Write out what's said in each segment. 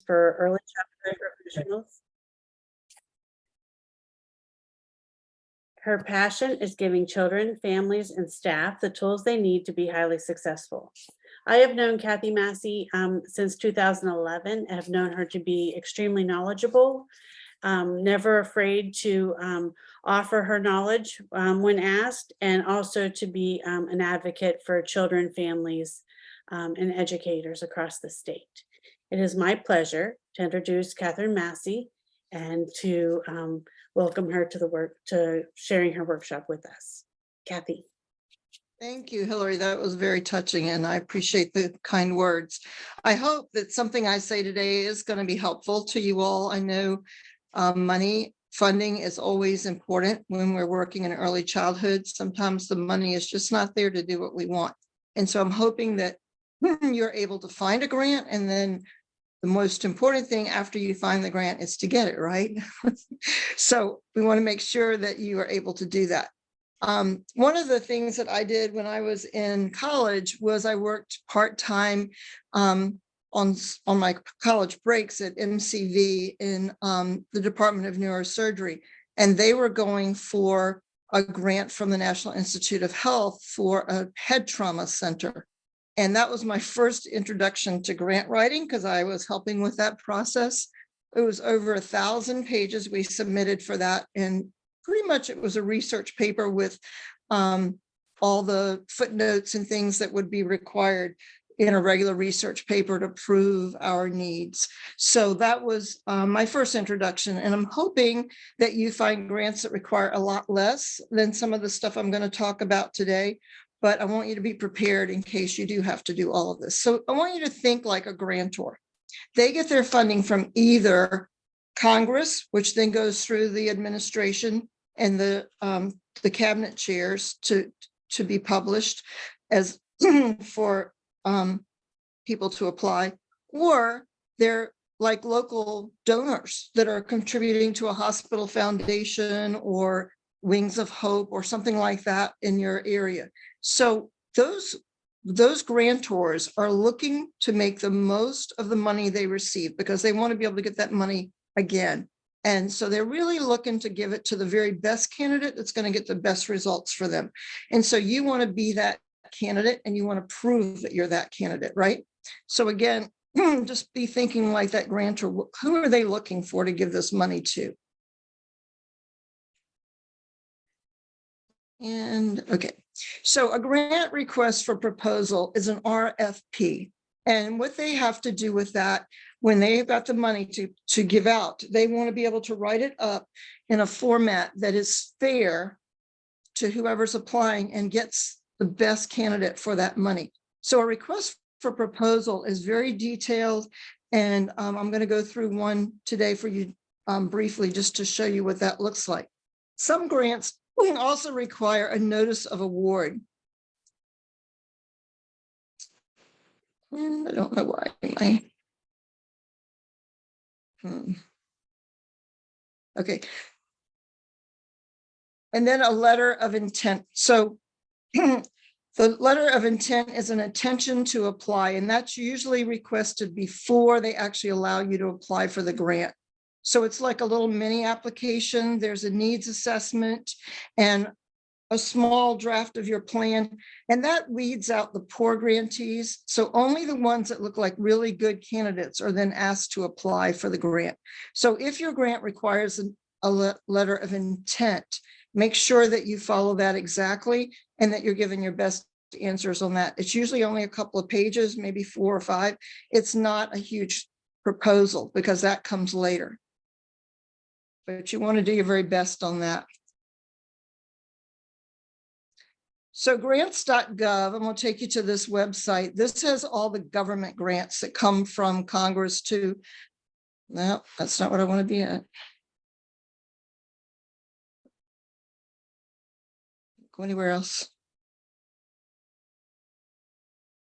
for early childhood professionals. Her passion is giving children, families, and staff the tools they need to be highly successful. I have known Kathy Massey since 2011 and have known her to be extremely knowledgeable, never afraid to offer her knowledge when asked, and also to be an advocate for children, families, and educators across the state. It is my pleasure to introduce Catherine Massey and to welcome her to sharing her workshop with us. Kathy. Thank you, Hillary. That was very touching, and I appreciate the kind words. I hope that something I say today is going to be helpful to you all. I know funding is always important when we're working in early childhood. Sometimes the money is just not there to do what we want. And so I'm hoping that you're able to find a grant, and then the most important thing after you find the grant is to get it, right? So we want to make sure that you are able to do that. One of the things that I did when I was in college was I worked part-time on my college breaks at MCV in the Department of Neurosurgery. And they were going for a grant from the National Institute of Health for a head trauma center. And that was my first introduction to grant writing because I was helping with that process. It was over 1,000 pages we submitted for that. And pretty much it was a research paper with all the footnotes and things that would be required in a regular research paper to prove our needs. So that was my first introduction. And I'm hoping that you find grants that require a lot less than some of the stuff I'm going to talk about today. But I want you to be prepared in case you do have to do all of this. So I want you to think like a grantor. They get their funding from either Congress, which then goes through the administration and the cabinet chairs to be published as for people to apply, or they're like local donors that are contributing to a hospital foundation or Wings of Hope or something like that in your area. So those grantors are looking to make the most of the money they receive because they want to be able to get that money again. And so they're really looking to give it to the very best candidate that's going to get the best results for them. And so you want to be that candidate and you want to prove that you're that candidate, right? So again, just be thinking like that grantor. Who are they looking for to give this money to? And okay, so a grant request for proposal is an RFP. And what they have to do with that, when they've got the money to give out, they want to be able to write it up in a format that is fair to whoever's applying and gets the best candidate for that money. So a request for proposal is very detailed. And I'm going to go through one today for you briefly, just to show you what that looks like. Some grants also require a notice of award. And I don't know why. Okay. And then a letter of intent. So the letter of intent is an intention to apply, and that's usually requested before they actually allow you to apply for the grant. So it's like a little mini application. There's a needs assessment and a small draft of your plan, and that weeds out the poor grantees. So only the ones that look like really good candidates are then asked to apply for the grant. So if your grant requires a letter of intent, make sure that you follow that exactly and that you're giving your best answers on that. It's usually only a couple of pages, maybe 4 or 5. It's not a huge proposal because that comes later. But you want to do your very best on that. So grants.gov, I'm going to take you to this website. This has all the government grants that come from Congress to, no, that's not what I want to be at. Go anywhere else.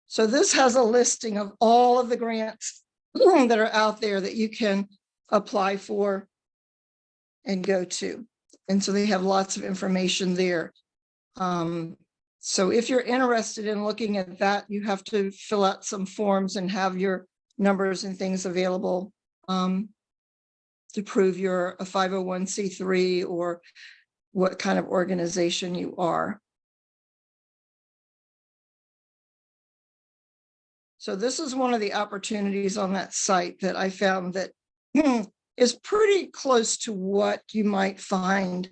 So this has a listing of all of the grants that are out there that you can apply for and go to. And so they have lots of information there. So if you're interested in looking at that, you have to fill out some forms and have your numbers and things available to prove you're a 501c3 or what kind of organization you are. So this is one of the opportunities on that site that I found that is pretty close to what you might find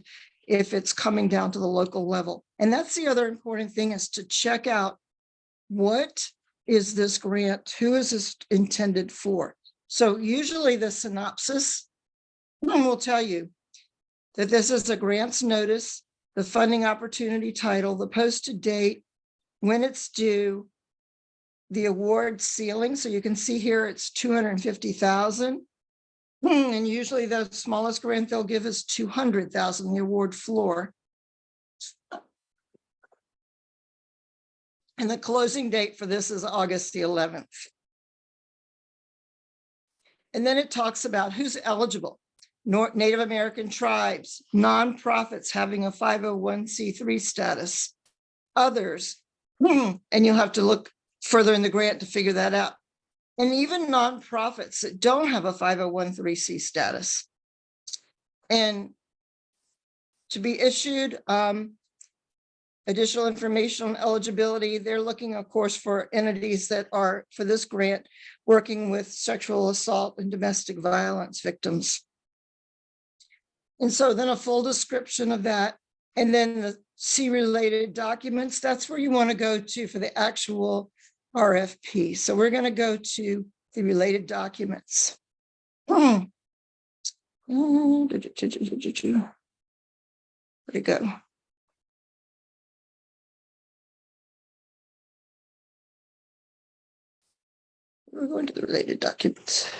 if it's coming down to the local level. And that's the other important thing, is to check out, what is this grant? Who is this intended for? So usually the synopsis will tell you that this is a grants notice, the funding opportunity title, the posted date, when it's due, the award ceiling. So you can see here it's 250,000. And usually the smallest grant they'll give is 200,000, the award floor. And the closing date for this is August the 11th. And then it talks about who's eligible. Native American tribes, nonprofits having a 501c3 status, others, and you'll have to look further in the grant to figure that out. And even nonprofits that don't have a 501c3 status. And to be issued additional information on eligibility, they're looking, of course, for entities that are, for this grant, working with sexual assault and domestic violence victims. And so then a full description of that, and then the C related documents, that's where you want to go to for the actual RFP. So we're going to go to the related documents. Where'd it go? We're going to the related documents.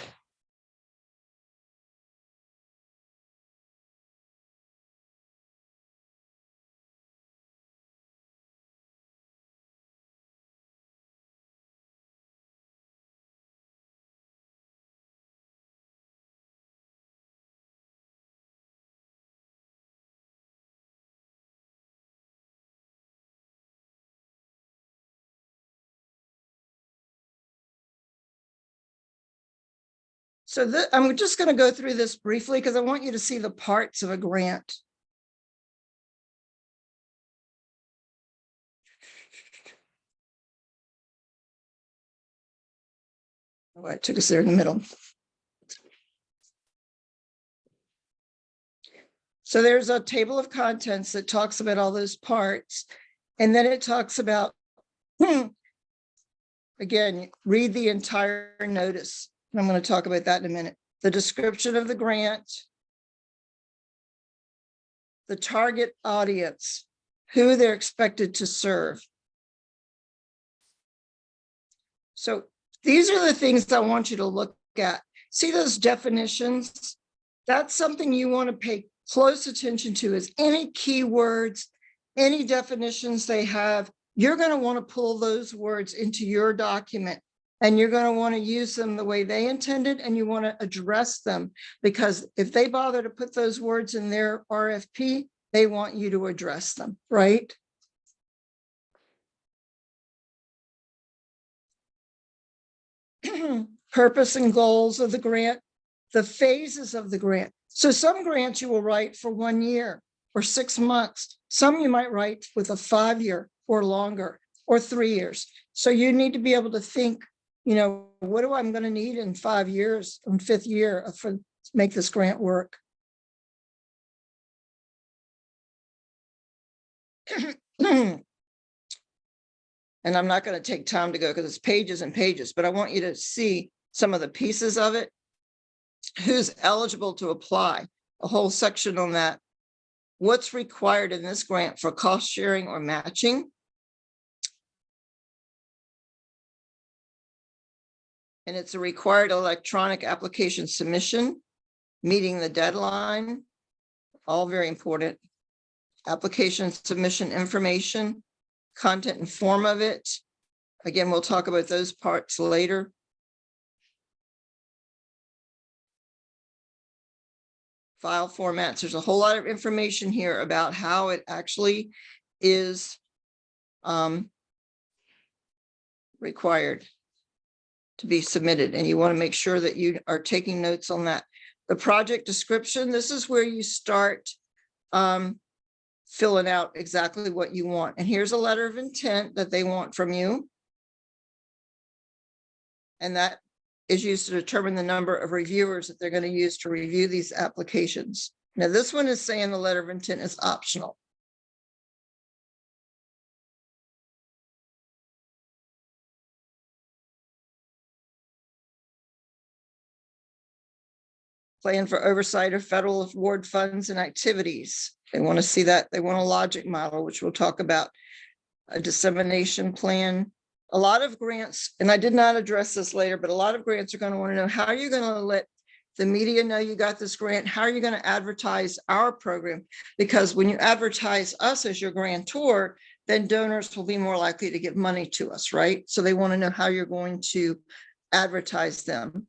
So I'm just going to go through this briefly because I want you to see the parts of a grant. Oh, I took us there in the middle. So there's a table of contents that talks about all those parts. And then it talks about, again, read the entire notice. I'm going to talk about that in a minute. The description of the grant, the target audience, who they're expected to serve. So these are the things that I want you to look at. See those definitions? That's something you want to pay close attention to, is any keywords, any definitions they have. You're going to want to pull those words into your document, and you're going to want to use them the way they intended, and you want to address them, because if they bother to put those words in their RFP, they want you to address them, right? Purpose and goals of the grant, the phases of the grant. So some grants you will write for 1 year or 6 months. Some you might write with a 5-year or longer, or 3 years. So you need to be able to think, you know, what do I'm going to need in 5 years, in 5th year to make this grant work? And I'm not going to take time to go because it's pages and pages, but I want you to see some of the pieces of it. Who's eligible to apply? A whole section on that. What's required in this grant for cost sharing or matching? And it's a required electronic application submission, meeting the deadline, all very important. Application submission information, content and form of it. Again, we'll talk about those parts later. File formats. There's a whole lot of information here about how it actually is required. to be submitted, and you want to make sure that you are taking notes on that. The project description, this is where you start filling out exactly what you want. And here's a letter of intent that they want from you. And that is used to determine the number of reviewers that they're going to use to review these applications. Now, this one is saying the letter of intent is optional. Plan for oversight of federal award funds and activities. They want to see that. They want a logic model, which we'll talk about. A dissemination plan. A lot of grants, and I did not address this later, but a lot of grants are going to want to know, how are you going to let the media know you got this grant? How are you going to advertise our program? Because when you advertise us as your grantor, then donors will be more likely to give money to us, right? So they want to know how you're going to advertise them.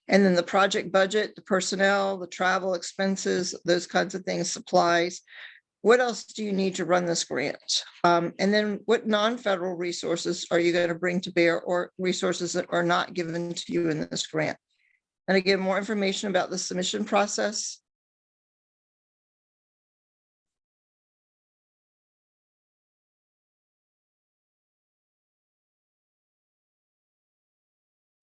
And then the project budget, the personnel, the travel expenses, those kinds of things, supplies. What else do you need to run this grant? And then what non-federal resources are you going to bring to bear, or resources that are not given to you in this grant? And again, more information about the submission process.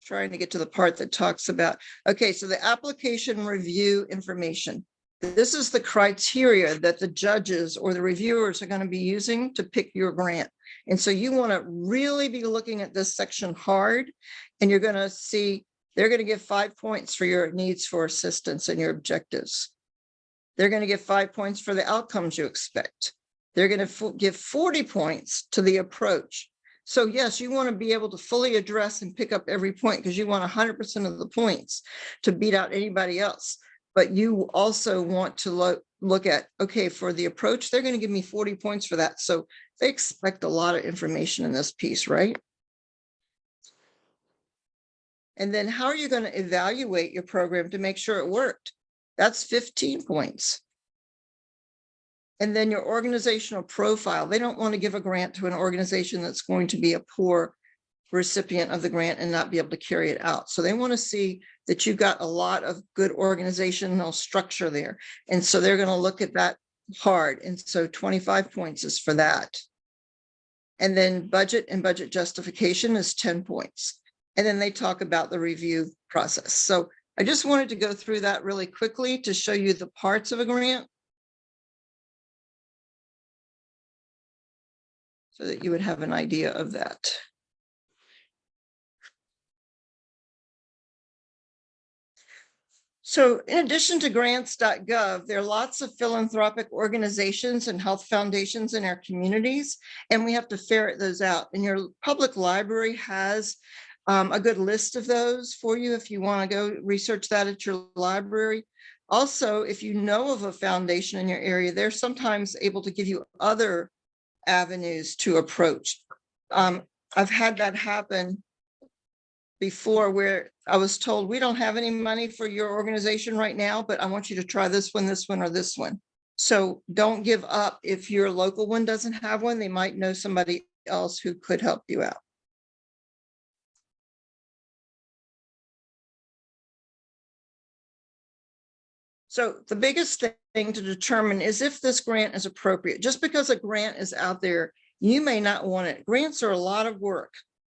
Trying to get to the part that talks about, okay, so the application review information. This is the criteria that the judges or the reviewers are going to be using to pick your grant. And so you want to really be looking at this section hard, and you're going to see they're going to give 5 points for your needs for assistance and your objectives. They're going to give 5 points for the outcomes you expect. They're going to give 40 points to the approach. So yes, you want to be able to fully address and pick up every point, because you want 100% of the points to beat out anybody else. But you also want to look at, okay, for the approach, they're going to give me 40 points for that. So they expect a lot of information in this piece, right? And then how are you going to evaluate your program to make sure it worked? That's 15 points. And then your organizational profile. They don't want to give a grant to an organization that's going to be a poor recipient of the grant and not be able to carry it out. So they want to see that you've got a lot of good organizational structure there. And so they're going to look at that hard. And so 25 points is for that. And then budget and budget justification is 10 points. And then they talk about the review process. So I just wanted to go through that really quickly to show you the parts of a grant, so that you would have an idea of that. So in addition to grants.gov, there are lots of philanthropic organizations and health foundations in our communities, and we have to ferret those out. And your public library has a good list of those for you if you want to go research that at your library. Also, if you know of a foundation in your area, they're sometimes able to give you other avenues to approach. I've had that happen before, where I was told, we don't have any money for your organization right now, but I want you to try this one, or this one. So don't give up. If your local one doesn't have one, they might know somebody else who could help you out. So the biggest thing to determine is if this grant is appropriate. Just because a grant is out there, you may not want it. Grants are a lot of work.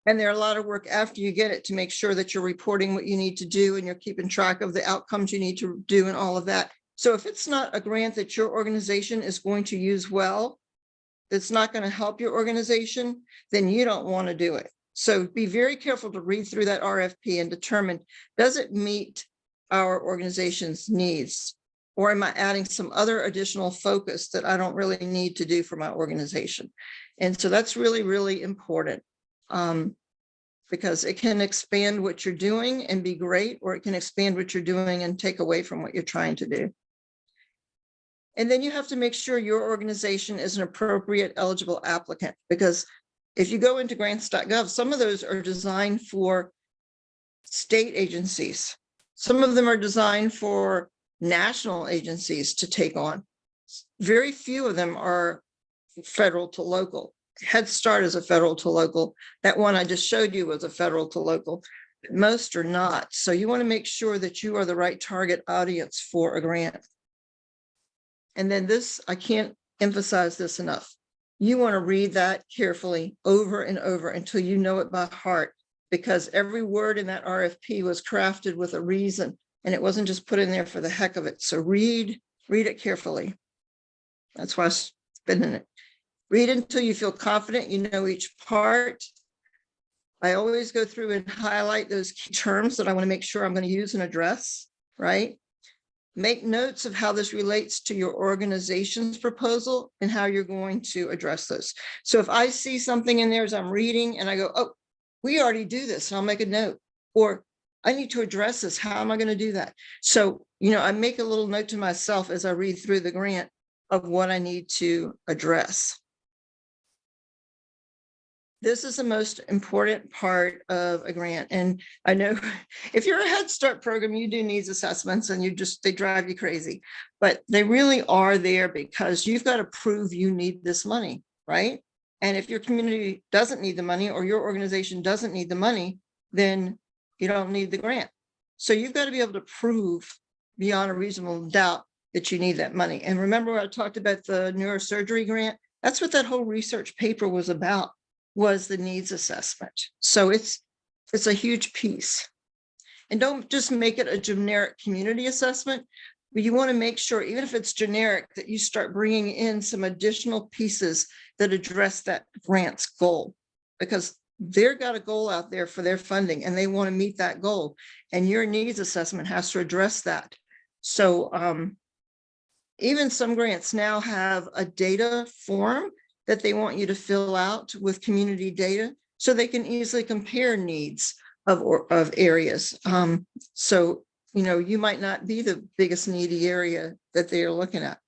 And they're a lot of work after you get it to make sure that you're reporting what you need to do and you're keeping track of the outcomes you need to do and all of that. So if it's not a grant that your organization is going to use well, that's not going to help your organization, then you don't want to do it. So be very careful to read through that RFP and determine, does it meet our organization's needs? Or am I adding some other additional focus that I don't really need to do for my organization? And so that's really, really important. Because it can expand what you're doing and be great, or it can expand what you're doing and take away from what you're trying to do. And then you have to make sure your organization is an appropriate eligible applicant, because if you go into grants.gov, some of those are designed for state agencies. Some of them are designed for national agencies to take on. Very few of them are federal to local. Head Start is a federal to local. That one I just showed you was a federal to local. Most are not. So you want to make sure that you are the right target audience for a grant. And then this, I can't emphasize this enough. You want to read that carefully over and over until you know it by heart, because every word in that RFP was crafted with a reason, and it wasn't just put in there for the heck of it. So read it carefully. That's why I've been in it. Read until you feel confident you know each part. I always go through and highlight those key terms that I want to make sure I'm going to use and address, right? Make notes of how this relates to your organization's proposal and how you're going to address those. So if I see something in there as I'm reading and I go, oh, we already do this, and I'll make a note, or I need to address this. How am I going to do that? So, I make a little note to myself as I read through the grant of what I need to address. This is the most important part of a grant. And I know if you're a Head Start program, you do needs assessments and they drive you crazy, but they really are there because you've got to prove you need this money, right? And if your community doesn't need the money or your organization doesn't need the money, then you don't need the grant. So you've got to be able to prove beyond a reasonable doubt that you need that money. And remember, I talked about the neurosurgery grant. That's what that whole research paper was about, was the needs assessment. So it's a huge piece. And don't just make it a generic community assessment, but you want to make sure, even if it's generic, that you start bringing in some additional pieces that address that grant's goal, because they've got a goal out there for their funding and they want to meet that goal. And your needs assessment has to address that. So even some grants now have a data form that they want you to fill out with community data so they can easily compare needs of areas. So, you might not be the biggest needy area that they're looking at,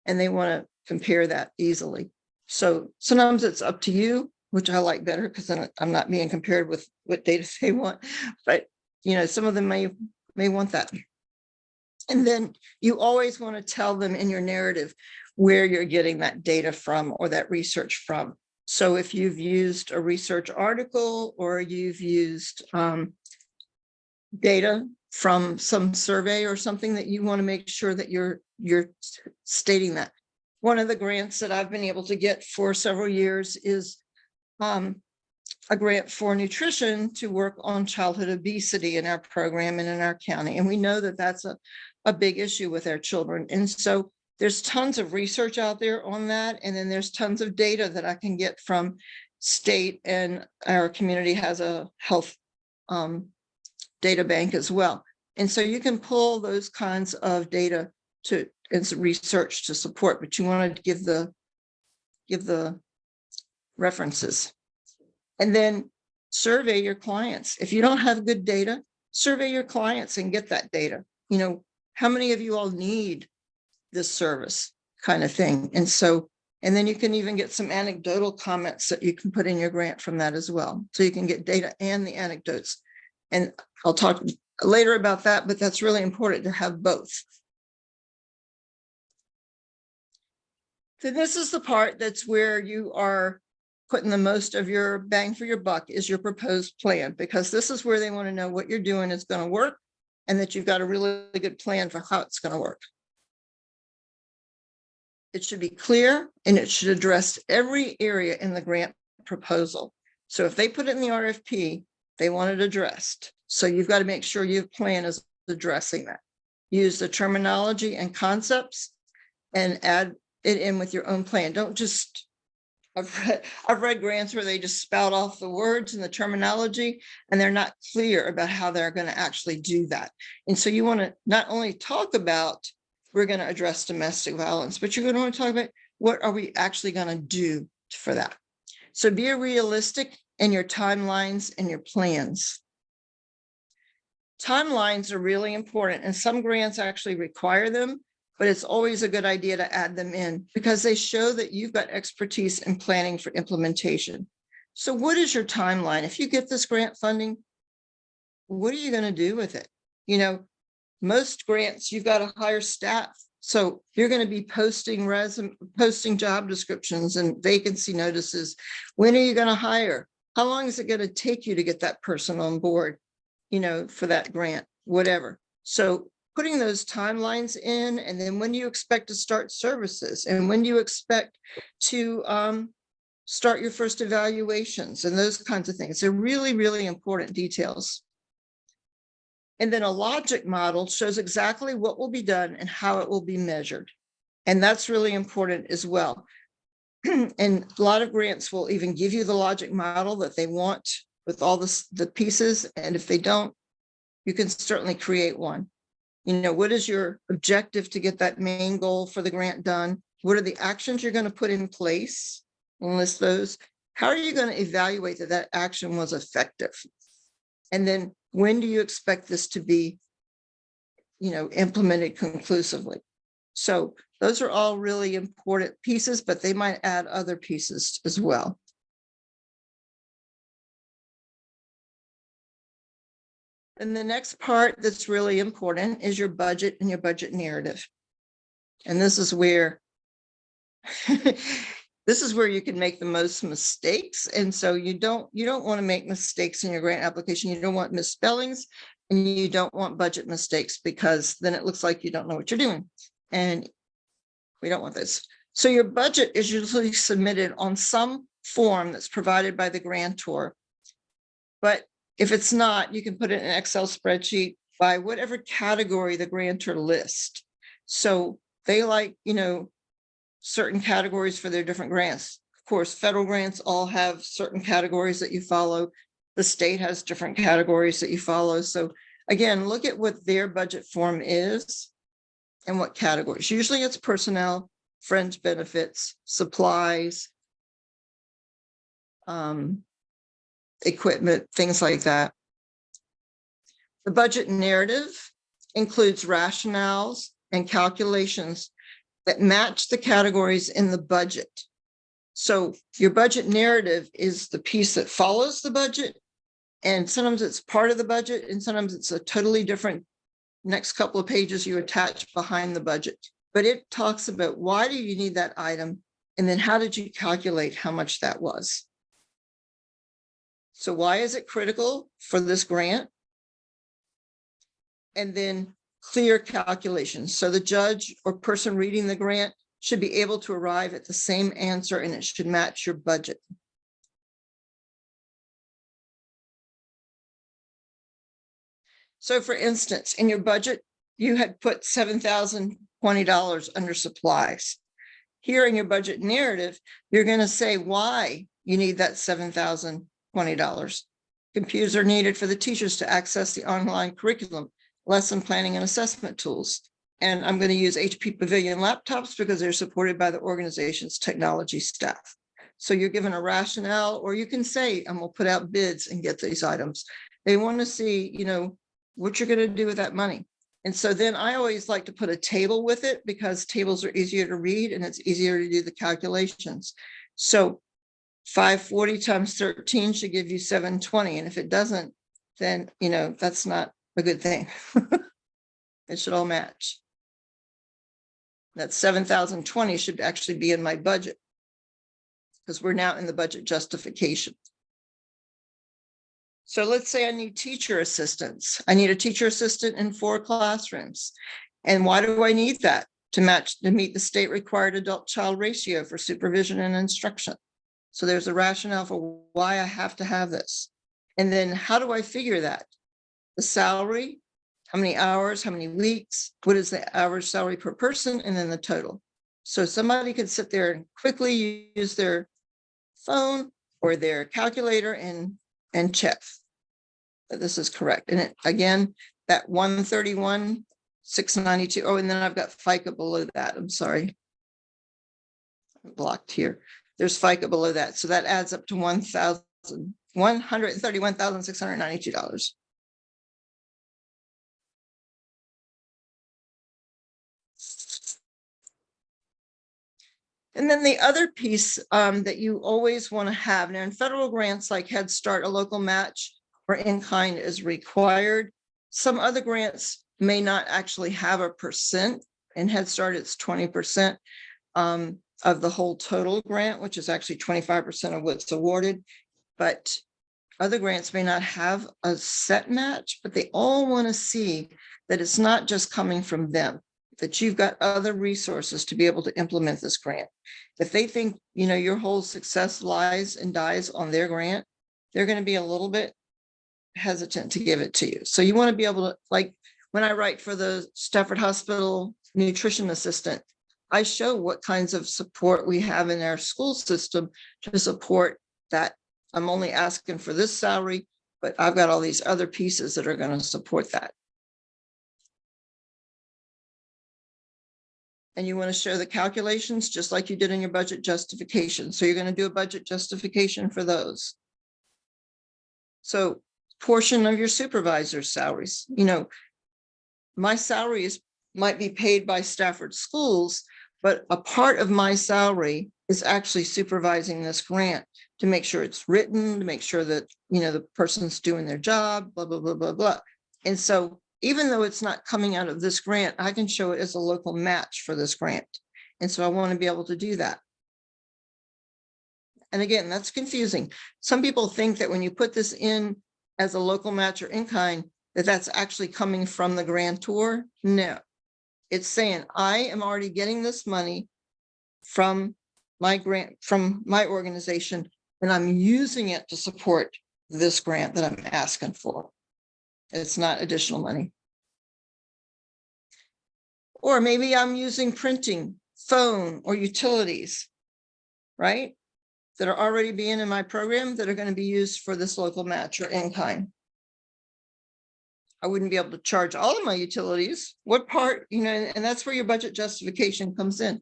and they want to compare that easily. So sometimes it's up to you, which I like better because I'm not being compared with what data they want, but some of them may want that. And then you always want to tell them in your narrative where you're getting that data from or that research from. So if you've used a research article or you've used data from some survey or something, that you want to make sure that you're stating that. One of the grants that I've been able to get for several years is a grant for nutrition to work on childhood obesity in our program and in our county. And we know that that's a big issue with our children. And so there's tons of research out there on that. And then there's tons of data that I can get from state, and our community has a health data bank as well. And so you can pull those kinds of data and some research to support, but you want to give the references. And then survey your clients. If you don't have good data, survey your clients and get that data. How many of you all need this service, kind of thing? And then you can even get some anecdotal comments that you can put in your grant from that as well. So you can get data and the anecdotes. And I'll talk later about that, but that's really important to have both. So this is the part that's where you are putting the most of your bang for your buck, is your proposed plan, because this is where they want to know what you're doing is going to work and that you've got a really good plan for how it's going to work. It should be clear and it should address every area in the grant proposal. So if they put it in the RFP, they want it addressed. So you've got to make sure your plan is addressing that. Use the terminology and concepts and add it in with your own plan. Don't just, I've read grants where they just spout off the words and the terminology and they're not clear about how they're going to actually do that. And so you want to not only talk about, we're going to address domestic violence, but you're going to want to talk about what are we actually going to do for that. So be realistic in your timelines and your plans. Timelines are really important, and some grants actually require them, but it's always a good idea to add them in because they show that you've got expertise in planning for implementation. So what is your timeline? If you get this grant funding, what are you going to do with it? Most grants, you've got to hire staff. So you're going to be posting job descriptions and vacancy notices. When are you going to hire? How long is it going to take you to get that person on board? for that grant, whatever. So putting those timelines in, and then when do you expect to start services, and when do you expect to start your first evaluations, and those kinds of things. They're really, really important details. And then a logic model shows exactly what will be done and how it will be measured. And that's really important as well. And a lot of grants will even give you the logic model that they want with all the pieces. And if they don't, you can certainly create one. What is your objective to get that main goal for the grant done? What are the actions you're going to put in place? And list those. How are you going to evaluate that that action was effective? And then when do you expect this to be, implemented conclusively? So those are all really important pieces, but they might add other pieces as well. And the next part that's really important is your budget and your budget narrative. And this is where you can make the most mistakes. And so you don't want to make mistakes in your grant application. You don't want misspellings, and you don't want budget mistakes, because then it looks like you don't know what you're doing. And we don't want this. So your budget is usually submitted on some form that's provided by the grantor. But if it's not, you can put it in an Excel spreadsheet by whatever category the grantor lists. So they like, certain categories for their different grants. Of course, federal grants all have certain categories that you follow. The state has different categories that you follow. So again, look at what their budget form is and what categories. Usually it's personnel, fringe benefits, supplies, equipment, things like that. The budget narrative includes rationales and calculations that match the categories in the budget. So your budget narrative is the piece that follows the budget, and sometimes it's part of the budget, and sometimes it's a totally different next couple of pages you attach behind the budget. But it talks about why do you need that item, and then how did you calculate how much that was. So why is it critical for this grant? And then clear calculations. So the judge or person reading the grant should be able to arrive at the same answer, and it should match your budget. So for instance, in your budget, you had put $7,020 under supplies. Here in your budget narrative, you're going to say why you need that $7,020. Computers are needed for the teachers to access the online curriculum, lesson planning and assessment tools. And I'm going to use HP Pavilion laptops because they're supported by the organization's technology staff. So you're given a rationale, or you can say, and we'll put out bids and get these items. They want to see, what you're going to do with that money. And so then I always like to put a table with it, because tables are easier to read and it's easier to do the calculations. So 540 times 13 should give you 720. And if it doesn't, then, that's not a good thing. It should all match. That 7,020 should actually be in my budget, because we're now in the budget justification. So let's say I need teacher assistants. I need a teacher assistant in 4 classrooms. And why do I need that? To meet the state required adult-child ratio for supervision and instruction. So there's a rationale for why I have to have this. And then how do I figure that? The salary, how many hours, how many weeks, what is the average salary per person, and then the total. So somebody could sit there and quickly use their phone or their calculator and check that this is correct. And it, again, that 131,692. Oh, and then I've got FICA below that. I'm sorry. I'm blocked here. There's FICA below that. So that adds up to $131,692. And then the other piece that you always want to have now in federal grants like Head Start, a local match or in-kind is required. Some other grants may not actually have a percent. In Head Start, it's 20% of the whole total grant, which is actually 25% of what's awarded. But other grants may not have a set match, but they all want to see that it's not just coming from them, that you've got other resources to be able to implement this grant. If they think, your whole success lies and dies on their grant, they're going to be a little bit hesitant to give it to you. So you want to be able to, like when I write for the Stafford Hospital nutrition assistant, I show what kinds of support we have in our school system to support that. I'm only asking for this salary, but I've got all these other pieces that are going to support that. And you want to show the calculations just like you did in your budget justification. So you're going to do a budget justification for those. So portion of your supervisor's salaries, my salary might be paid by Stafford Schools, but a part of my salary is actually supervising this grant to make sure it's written, to make sure that, the person's doing their job, blah, blah, blah, blah, blah. And so even though it's not coming out of this grant, I can show it as a local match for this grant. And so I want to be able to do that. And again, that's confusing. Some people think that when you put this in as a local match or in kind, that that's actually coming from the grantor. No, it's saying I am already getting this money from my grant, from my organization, and I'm using it to support this grant that I'm asking for. It's not additional money. Or maybe I'm using printing, phone, or utilities, right? That are already being in my program that are going to be used for this local match or in kind. I wouldn't be able to charge all of my utilities. What part, and that's where your budget justification comes in.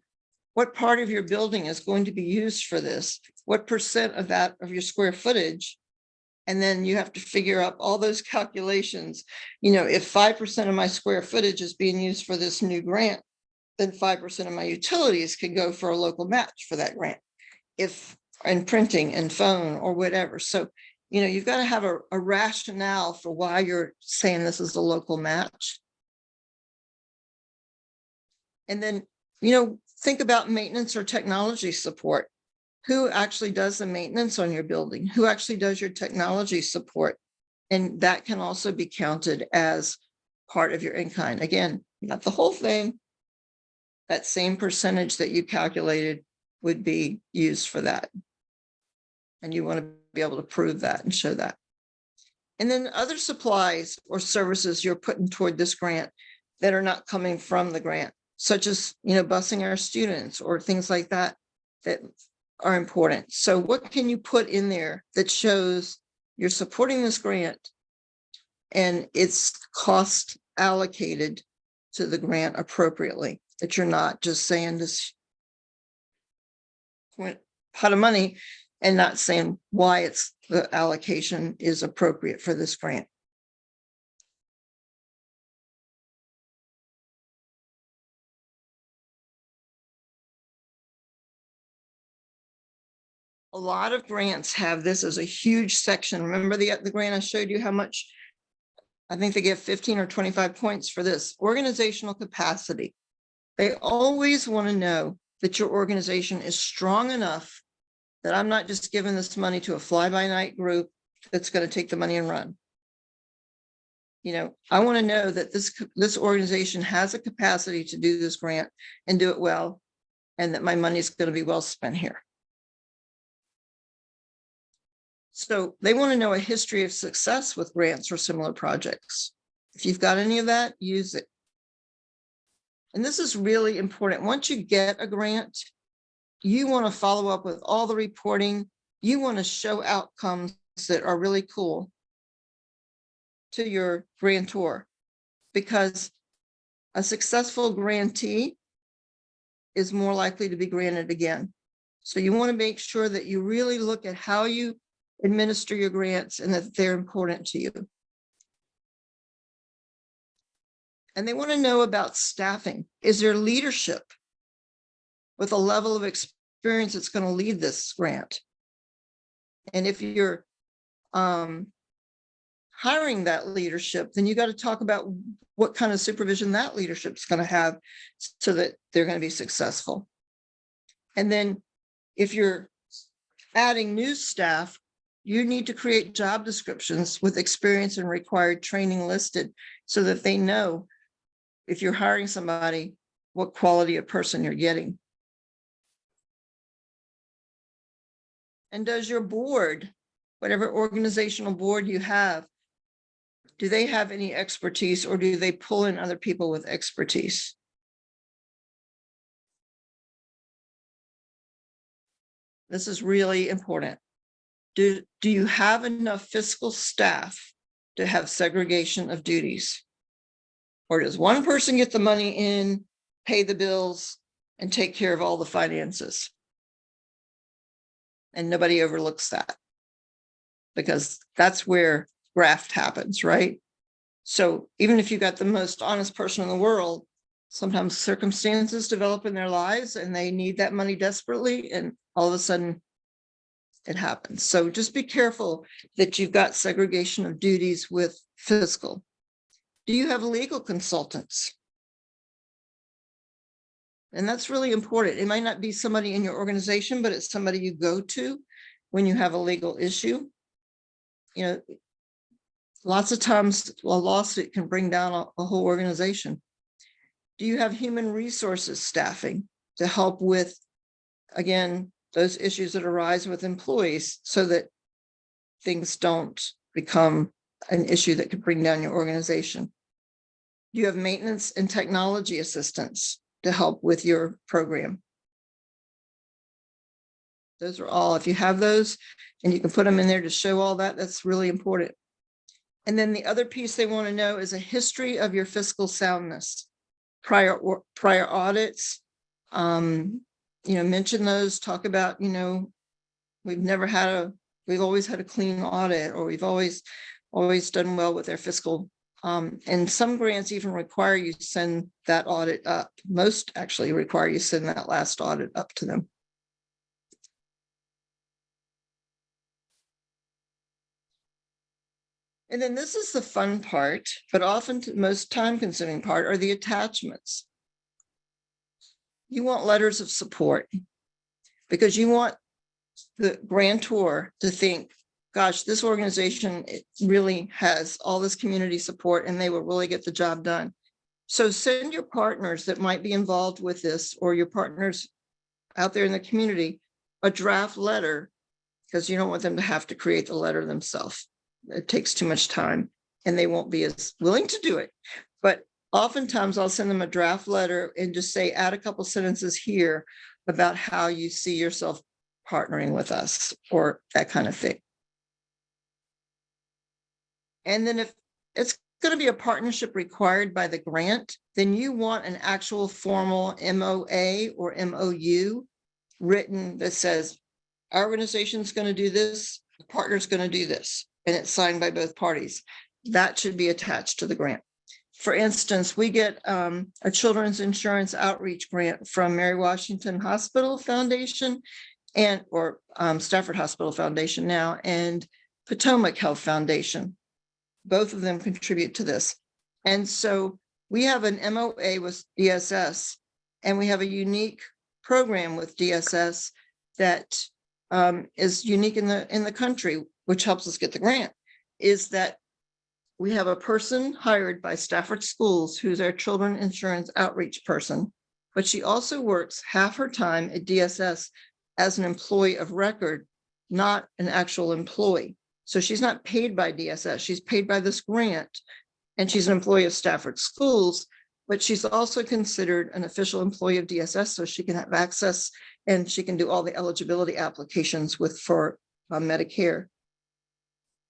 What part of your building is going to be used for this? What percent of that of your square footage? And then you have to figure out all those calculations. If 5% of my square footage is being used for this new grant, then 5% of my utilities can go for a local match for that grant. If in printing and phone or whatever. So, you've got to have a rationale for why you're saying this is a local match. And then, think about maintenance or technology support. Who actually does the maintenance on your building? Who actually does your technology support? And that can also be counted as part of your in-kind. Again, not the whole thing. That same percentage that you calculated would be used for that. And you want to be able to prove that and show that. And then other supplies or services you're putting toward this grant that are not coming from the grant, such as, busing our students or things like that, that are important. So what can you put in there that shows you're supporting this grant and it's cost allocated to the grant appropriately, that you're not just saying this pot of money and not saying why it's the allocation is appropriate for this grant. A lot of grants have this as a huge section. Remember the grant I showed you how much? I think they give 15 or 25 points for this. Organizational capacity. They always want to know that your organization is strong enough that I'm not just giving this money to a fly-by-night group that's going to take the money and run. I want to know that this organization has a capacity to do this grant and do it well, and that my money is going to be well spent here. So they want to know a history of success with grants or similar projects. If you've got any of that, use it. And this is really important. Once you get a grant, you want to follow up with all the reporting. You want to show outcomes that are really cool to your grantor, because a successful grantee is more likely to be granted again. So you want to make sure that you really look at how you administer your grants and that they're important to you. And they want to know about staffing. Is there leadership with a level of experience that's going to lead this grant? And if you're hiring that leadership, then you got to talk about what kind of supervision that leadership is going to have so that they're going to be successful. And then if you're adding new staff, you need to create job descriptions with experience and required training listed so that they know if you're hiring somebody, what quality of person you're getting. And does your board, whatever organizational board you have, do they have any expertise, or do they pull in other people with expertise? This is really important. Do you have enough fiscal staff to have segregation of duties? Or does one person get the money in, pay the bills, and take care of all the finances? And nobody overlooks that, because that's where graft happens, right? So even if you got the most honest person in the world, sometimes circumstances develop in their lives and they need that money desperately, and all of a sudden it happens. So just be careful that you've got segregation of duties with fiscal. Do you have legal consultants? And that's really important. It might not be somebody in your organization, but it's somebody you go to when you have a legal issue. You know, lots of times a lawsuit can bring down a whole organization. Do you have human resources staffing to help with, again, those issues that arise with employees so that things don't become an issue that could bring down your organization? Do you have maintenance and technology assistants to help with your program? Those are all, if you have those and you can put them in there to show all that, that's really important. And then the other piece they want to know is a history of your fiscal soundness, prior audits. Mention those, talk about, we've always had a clean audit, or we've always done well with their fiscal. And some grants even require you to send that audit up. Most actually require you to send that last audit up to them. And then this is the fun part, but often the most time-consuming part are the attachments. You want letters of support because you want the grantor to think, gosh, this organization, it really has all this community support and they will really get the job done. So send your partners that might be involved with this, or your partners out there in the community, a draft letter, because you don't want them to have to create the letter themselves. It takes too much time and they won't be as willing to do it. But oftentimes I'll send them a draft letter and just say, add a couple sentences here about how you see yourself partnering with us, or that kind of thing. And then if it's going to be a partnership required by the grant, then you want an actual formal MOA or MOU written that says, our organization is going to do this, the partner's going to do this, and it's signed by both parties. That should be attached to the grant. For instance, we get a children's insurance outreach grant from Mary Washington Hospital Foundation or Stafford Hospital Foundation now, and Potomac Health Foundation. Both of them contribute to this. And so we have an MOA with DSS, and we have a unique program with DSS that is unique in the country, which helps us get the grant, is that we have a person hired by Stafford Schools who's our children insurance outreach person, but she also works half her time at DSS as an employee of record, not an actual employee. So she's not paid by DSS, she's paid by this grant, and she's an employee of Stafford Schools, but she's also considered an official employee of DSS, so she can have access and she can do all the eligibility applications for Medicare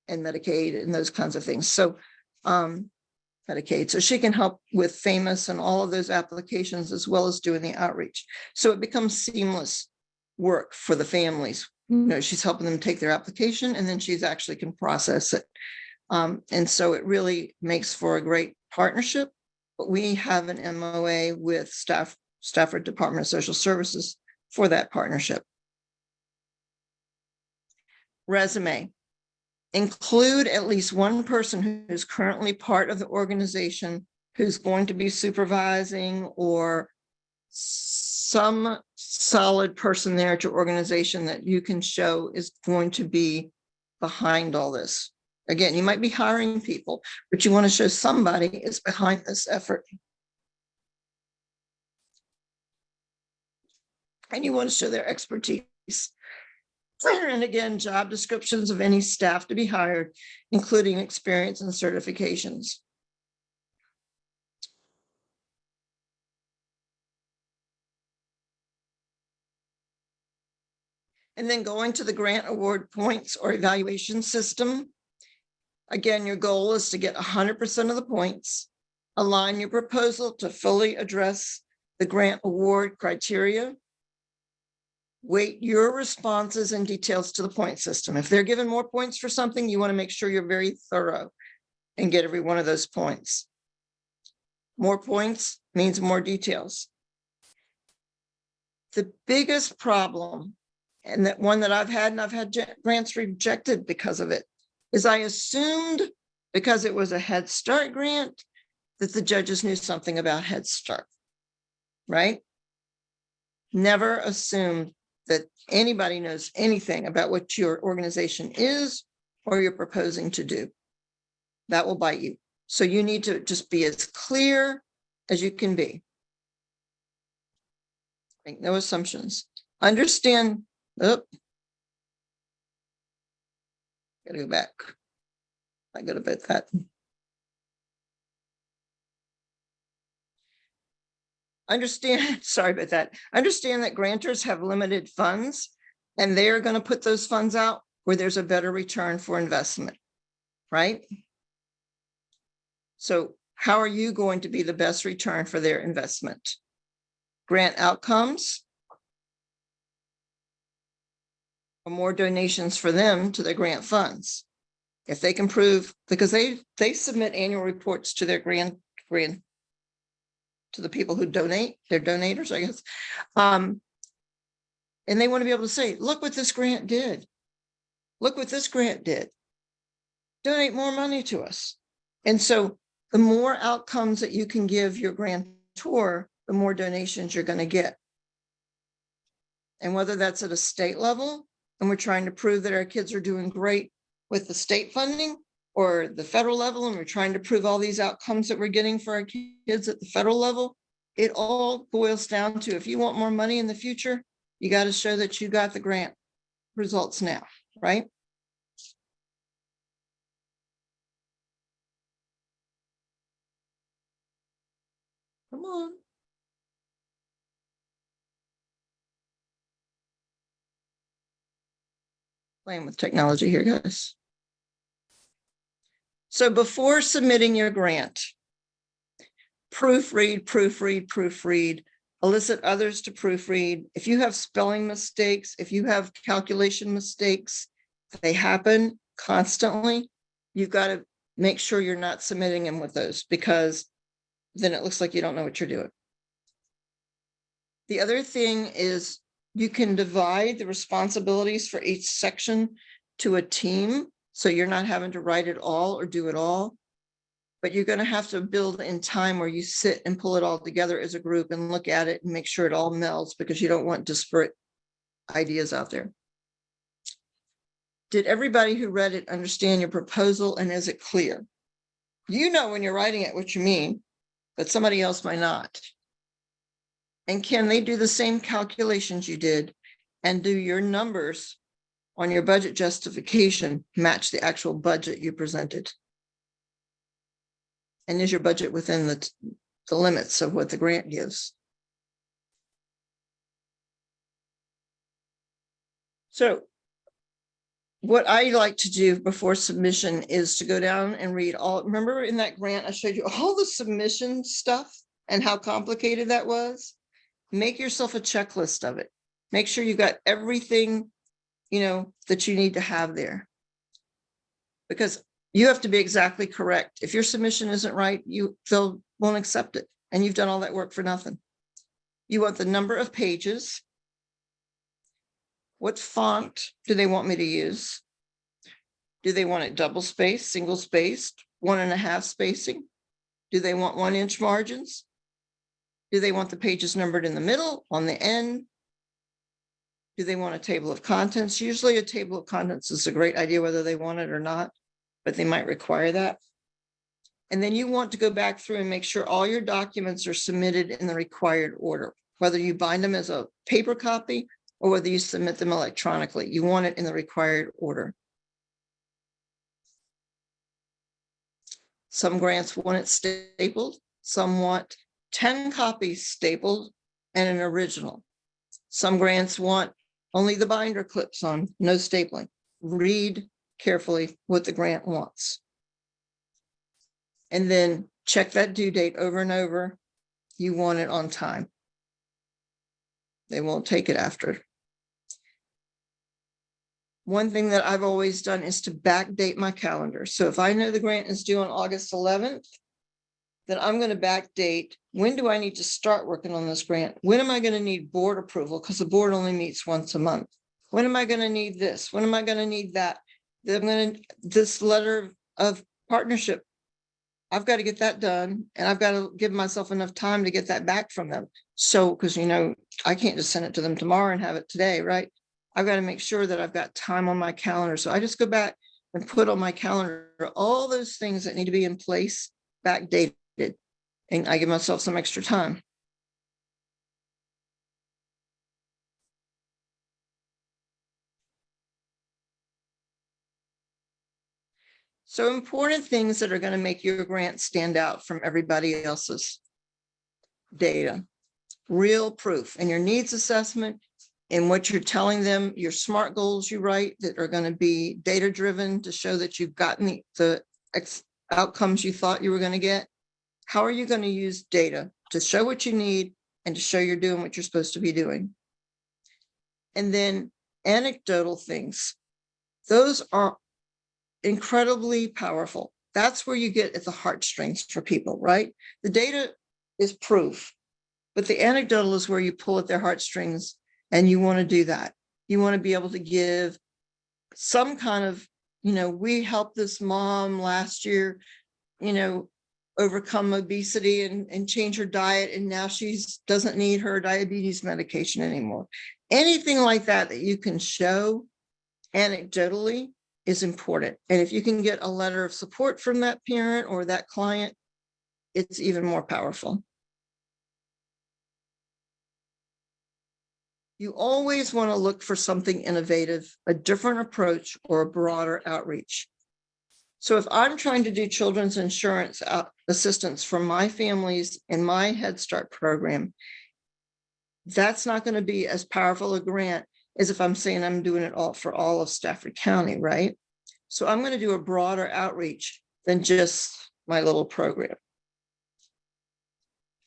and Medicaid and those kinds of things. So Medicaid, so she can help with FAMOUS and all of those applications, as well as doing the outreach. So it becomes seamless work for the families. She's helping them take their application, and then she's actually can process it. And so it really makes for a great partnership. But we have an MOA with Stafford Department of Social Services for that partnership. Resume. Include at least one person who's currently part of the organization who's going to be supervising, or some solid person there at your organization that you can show is going to be behind all this. Again, you might be hiring people, but you want to show somebody is behind this effort. And you want to show their expertise. And again, job descriptions of any staff to be hired, including experience and certifications. And then going to the grant award points or evaluation system. Again, your goal is to get 100% of the points. Align your proposal to fully address the grant award criteria. Weight your responses and details to the point system. If they're given more points for something, you want to make sure you're very thorough and get every one of those points. More points means more details. The biggest problem, and that one that I've had, and I've had grants rejected because of it, is I assumed because it was a Head Start grant that the judges knew something about Head Start, right? Never assumed that anybody knows anything about what your organization is or you're proposing to do. That will bite you. So you need to just be as clear as you can be. Make no assumptions. Understand. Oh, gotta go back. I got about that. Understand, sorry about that. Understand that grantors have limited funds and they're going to put those funds out where there's a better return for investment, right? So how are you going to be the best return for their investment? Grant outcomes or more donations for them to their grant funds. If they can prove, because they submit annual reports to their grant to the people who donate, they're donators, I guess. And they want to be able to say, look what this grant did. Look what this grant did. Donate more money to us. And so the more outcomes that you can give your grantor, the more donations you're going to get. And whether that's at a state level, and we're trying to prove that our kids are doing great with the state funding, or the federal level, and we're trying to prove all these outcomes that we're getting for our kids at the federal level, it all boils down to, if you want more money in the future, you got to show that you got the grant results now, right? Come on. Playing with technology here, guys. So before submitting your grant, proofread, proofread, proofread, elicit others to proofread. If you have spelling mistakes, if you have calculation mistakes, they happen constantly, you've got to make sure you're not submitting them with those, because then it looks like you don't know what you're doing. The other thing is you can divide the responsibilities for each section to a team. So you're not having to write it all or do it all, but you're going to have to build in time where you sit and pull it all together as a group and look at it and make sure it all melds, because you don't want disparate ideas out there. Did everybody who read it understand your proposal, and is it clear? You know when you're writing it what you mean, but somebody else might not. And can they do the same calculations you did, and do your numbers on your budget justification match the actual budget you presented? And is your budget within the limits of what the grant gives? So what I like to do before submission is to go down and read all. Remember in that grant, I showed you all the submission stuff and how complicated that was? Make yourself a checklist of it. Make sure you got everything, that you need to have there. Because you have to be exactly correct. If your submission isn't right, they won't accept it. And you've done all that work for nothing. You want the number of pages. What font do they want me to use? Do they want it double spaced, single spaced, 1.5 spacing? Do they want 1-inch margins? Do they want the pages numbered in the middle, on the end? Do they want a table of contents? Usually a table of contents is a great idea, whether they want it or not, but they might require that. And then you want to go back through and make sure all your documents are submitted in the required order, whether you bind them as a paper copy or whether you submit them electronically. You want it in the required order. Some grants want it stapled, some want 10 copies stapled and an original. Some grants want only the binder clips on, no stapling. Read carefully what the grant wants. And then check that due date over and over. You want it on time. They won't take it after. One thing that I've always done is to backdate my calendar. So if I know the grant is due on August 11th, then I'm going to backdate. When do I need to start working on this grant? When am I going to need board approval? Because the board only meets once a month. When am I going to need this? When am I going to need that? This letter of partnership, I've got to get that done. And I've got to give myself enough time to get that back from them. So, because, you know, I can't just send it to them tomorrow and have it today, right? I've got to make sure that I've got time on my calendar. So I just go back and put on my calendar all those things that need to be in place, backdated, and I give myself some extra time. So important things that are going to make your grant stand out from everybody else's data. Real proof and your needs assessment and what you're telling them, your SMART goals you write that are going to be data driven to show that you've gotten the outcomes you thought you were going to get. How are you going to use data to show what you need and to show you're doing what you're supposed to be doing? And then anecdotal things. Those are incredibly powerful. That's where you get at the heartstrings for people, right? The data is proof, but the anecdotal is where you pull at their heartstrings, and you want to do that. You want to be able to give some kind of, you know, we helped this mom last year, you know, overcome obesity and change her diet, and now she doesn't need her diabetes medication anymore. Anything like that that you can show anecdotally is important. And if you can get a letter of support from that parent or that client, it's even more powerful. You always want to look for something innovative, a different approach, or a broader outreach. So if I'm trying to do children's insurance assistance for my families in my Head Start program, that's not going to be as powerful a grant as if I'm saying I'm doing it all for all of Stafford County, right? So I'm going to do a broader outreach than just my little program.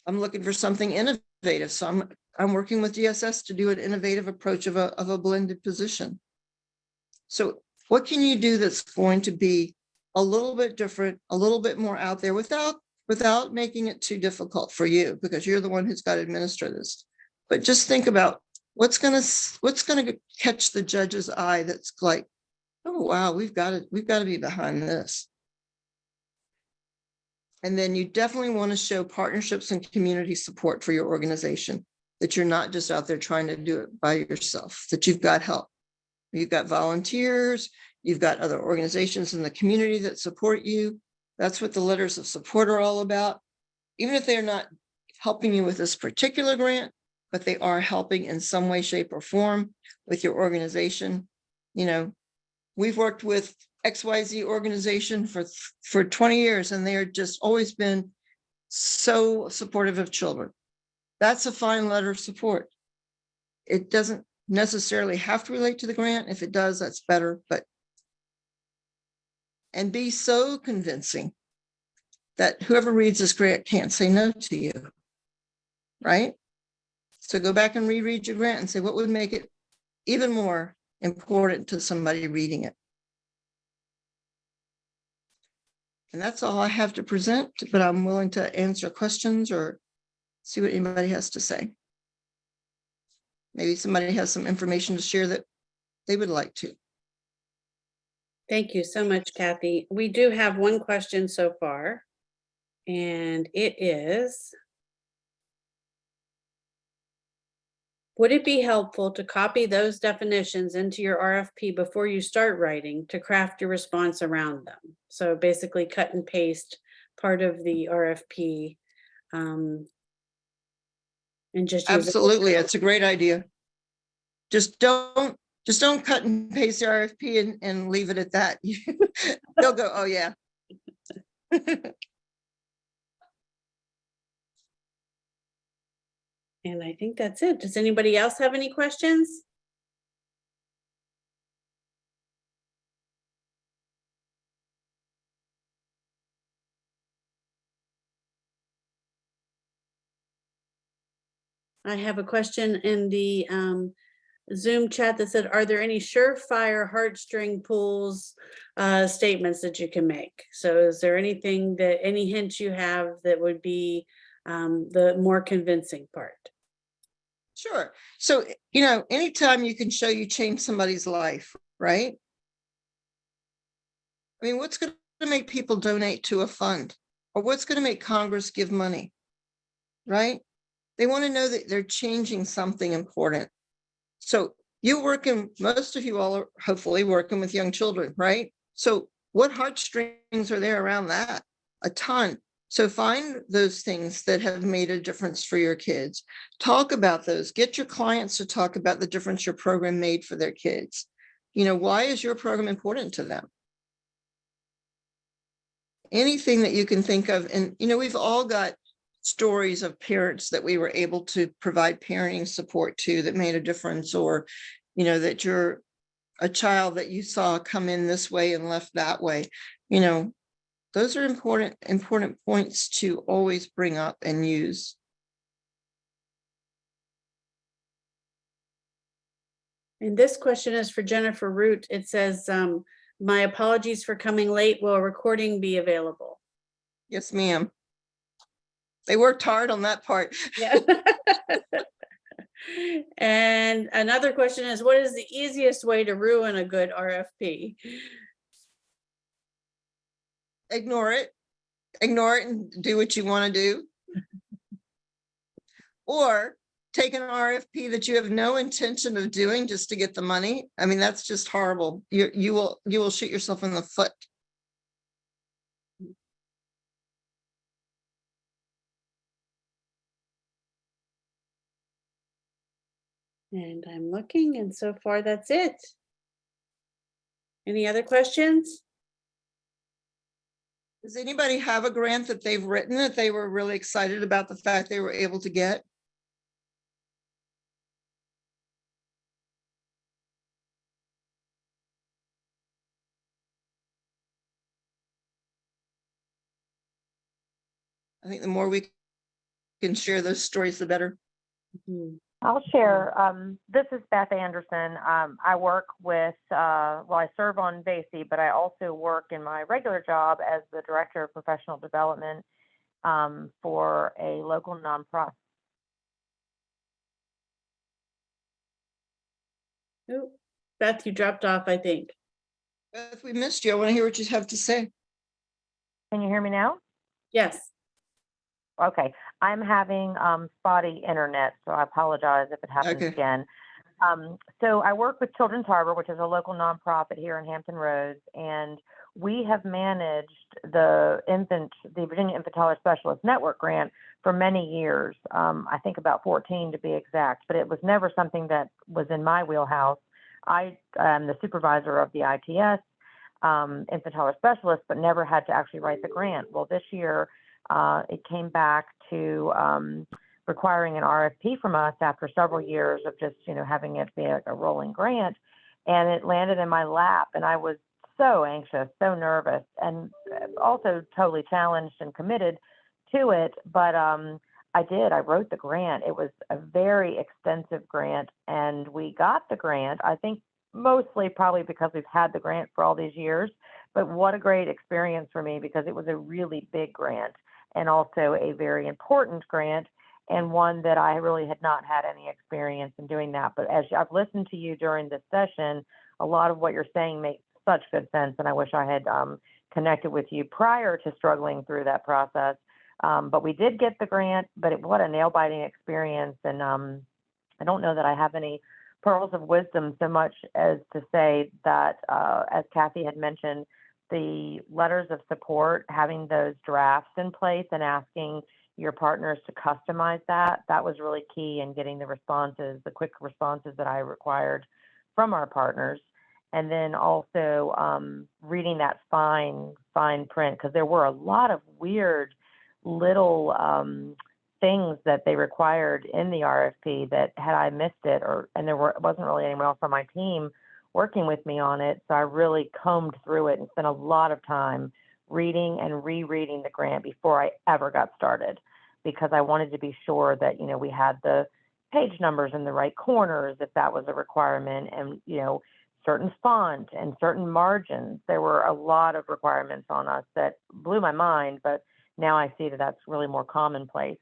I'm looking for something innovative. So I'm working with DSS to do an innovative approach of a blended position. So what can you do that's going to be a little bit different, a little bit more out there without making it too difficult for you, because you're the one who's got to administer this. But just think about what's going to catch the judge's eye. That's like, oh, wow, we've got to be behind this. And then you definitely want to show partnerships and community support for your organization, that you're not just out there trying to do it by yourself, that you've got help. You've got volunteers, you've got other organizations in the community that support you. That's what the letters of support are all about. Even if they're not helping you with this particular grant, but they are helping in some way, shape, or form with your organization. You know, we've worked with XYZ organization for 20 years, and they're just always been so supportive of children. That's a fine letter of support. It doesn't necessarily have to relate to the grant. If it does, that's better, and be so convincing that whoever reads this grant can't say no to you, right? So go back and reread your grant and say, what would make it even more important to somebody reading it? And that's all I have to present, but I'm willing to answer questions or see what anybody has to say. Maybe somebody has some information to share that they would like to. Thank you so much, Kathy. We do have one question so far, and it is, Would it be helpful to copy those definitions into your RFP before you start writing to craft your response around them? So basically cut and paste part of the RFP, um, and just use it. Absolutely. It's a great idea. Just don't cut and paste the RFP and leave it at that. They'll go, oh yeah. And I think that's it. Does anybody else have any questions? I have a question in the Zoom chat that said, are there any surefire heartstring pulls statements that you can make? So is there anything that, any hints you have that would be the more convincing part? Sure. So, anytime you can show you change somebody's life, right? I mean, what's going to make people donate to a fund? Or what's going to make Congress give money? Right? They want to know that they're changing something important. So most of you all are hopefully working with young children, right? So what heartstrings are there around that? A ton. So find those things that have made a difference for your kids. Talk about those. Get your clients to talk about the difference your program made for their kids. Why is your program important to them? Anything that you can think of. And, we've all got stories of parents that we were able to provide parenting support to that made a difference, or, that you're a child that you saw come in this way and left that way. Those are important points to always bring up and use. And this question is for Jennifer Root. It says, my apologies for coming late. Will a recording be available? Yes, ma'am. They worked hard on that part. Yeah. And another question is, what is the easiest way to ruin a good RFP? Ignore it and do what you want to do. Or take an RFP that you have no intention of doing just to get the money. I mean, that's just horrible. You will shoot yourself in the foot. And I'm looking, and so far that's it. Any other questions? Does anybody have a grant that they've written that they were really excited about the fact they were able to get? I think the more we can share those stories, the better. Mhm. I'll share. This is Beth Anderson. I work with, I serve on VACI, but I also work in my regular job as the Director of Professional Development for a local nonprofit. Oh, Beth, you dropped off, I think. Beth, we missed you. I want to hear what you have to say. Can you hear me now? Yes. Okay. I'm having spotty internet, so I apologize if it happens Okay. again. So I work with Children's Harbor, which is a local nonprofit here in Hampton Roads, and we have managed the Virginia Infant Toddler Specialist Network grant for many years. I think about 14 to be exact, but it was never something that was in my wheelhouse. I am the supervisor of the ITS, Infant Toddler Specialist, but never had to actually write the grant. Well, this year it came back to requiring an RFP from us after several years of just, having it be a rolling grant. And it landed in my lap. And I was so anxious, so nervous, and also totally challenged and committed to it. But I did. I wrote the grant. It was a very extensive grant. And we got the grant, I think mostly probably because we've had the grant for all these years. But what a great experience for me, because it was a really big grant and also a very important grant, and one that I really had not had any experience in doing that. But as I've listened to you during this session, a lot of what you're saying makes such good sense, and I wish I had connected with you prior to struggling through that process. But we did get the grant, but what a nail-biting experience, and I don't know that I have any pearls of wisdom so much as to say that, as Kathy had mentioned, the letters of support, having those drafts in place and asking your partners to customize that was really key in getting the responses, the quick responses that I required from our partners. And then also reading that fine print, because there were a lot of weird little things that they required in the RFP that had I missed it, and wasn't really anyone else on my team working with me on it. So I really combed through it and spent a lot of time reading and rereading the grant before I ever got started, because I wanted to be sure that, we had the page numbers in the right corners, if that was a requirement, and, certain font and certain margins. There were a lot of requirements on us that blew my mind, but now I see that that's really more commonplace.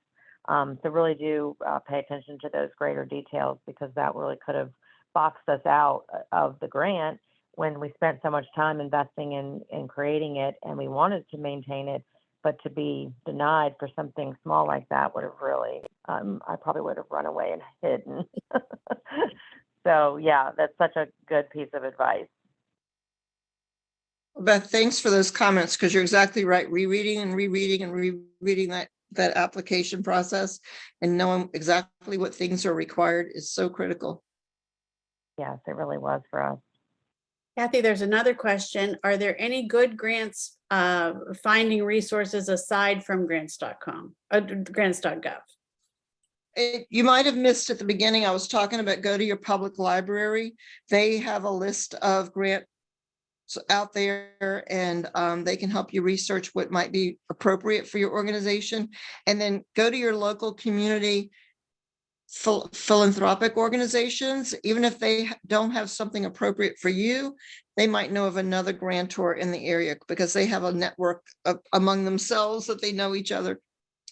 So really do pay attention to those greater details, because that really could have boxed us out of the grant when we spent so much time investing in creating it and we wanted to maintain it, but to be denied for something small like that would have really, I probably would have run away and hidden. So yeah, that's such a good piece of advice. Beth, thanks for those comments, because you're exactly right. Rereading and rereading that application process and knowing exactly what things are required is so critical. Yes, it really was for us. Kathy, there's another question. Are there any good grants finding resources aside from grants.com, grants.gov? You might have missed at the beginning, I was talking about go to your public library. They have a list of grants out there, and they can help you research what might be appropriate for your organization. And then go to your local community philanthropic organizations. Even if they don't have something appropriate for you, they might know of another grantor in the area, because they have a network among themselves that they know each other.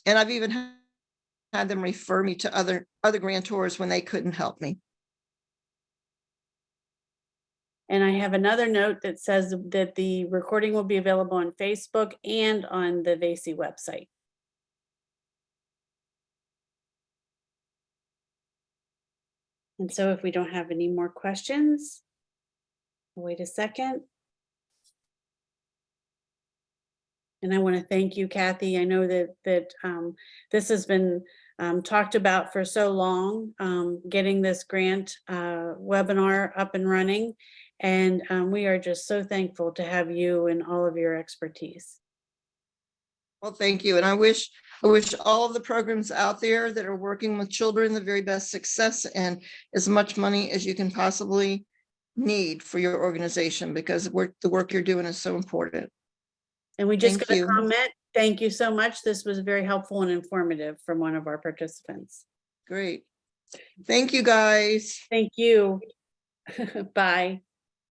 And I've even had them refer me to other grantors when they couldn't help me. And I have another note that says that the recording will be available on Facebook and on the VACI website. And so if we don't have any more questions, wait a second. And I want to thank you, Kathy. I know that this has been talked about for so long, getting this grant webinar up and running. And we are just so thankful to have you and all of your expertise. Well, thank you. And I wish all of the programs out there that are working with children the very best success and as much money as you can possibly need for your organization, because the work you're doing is so important. And we just got a Thank you. comment. Thank you so much. This was very helpful and informative from one of our participants. Great. Thank you, guys. Thank you. Bye.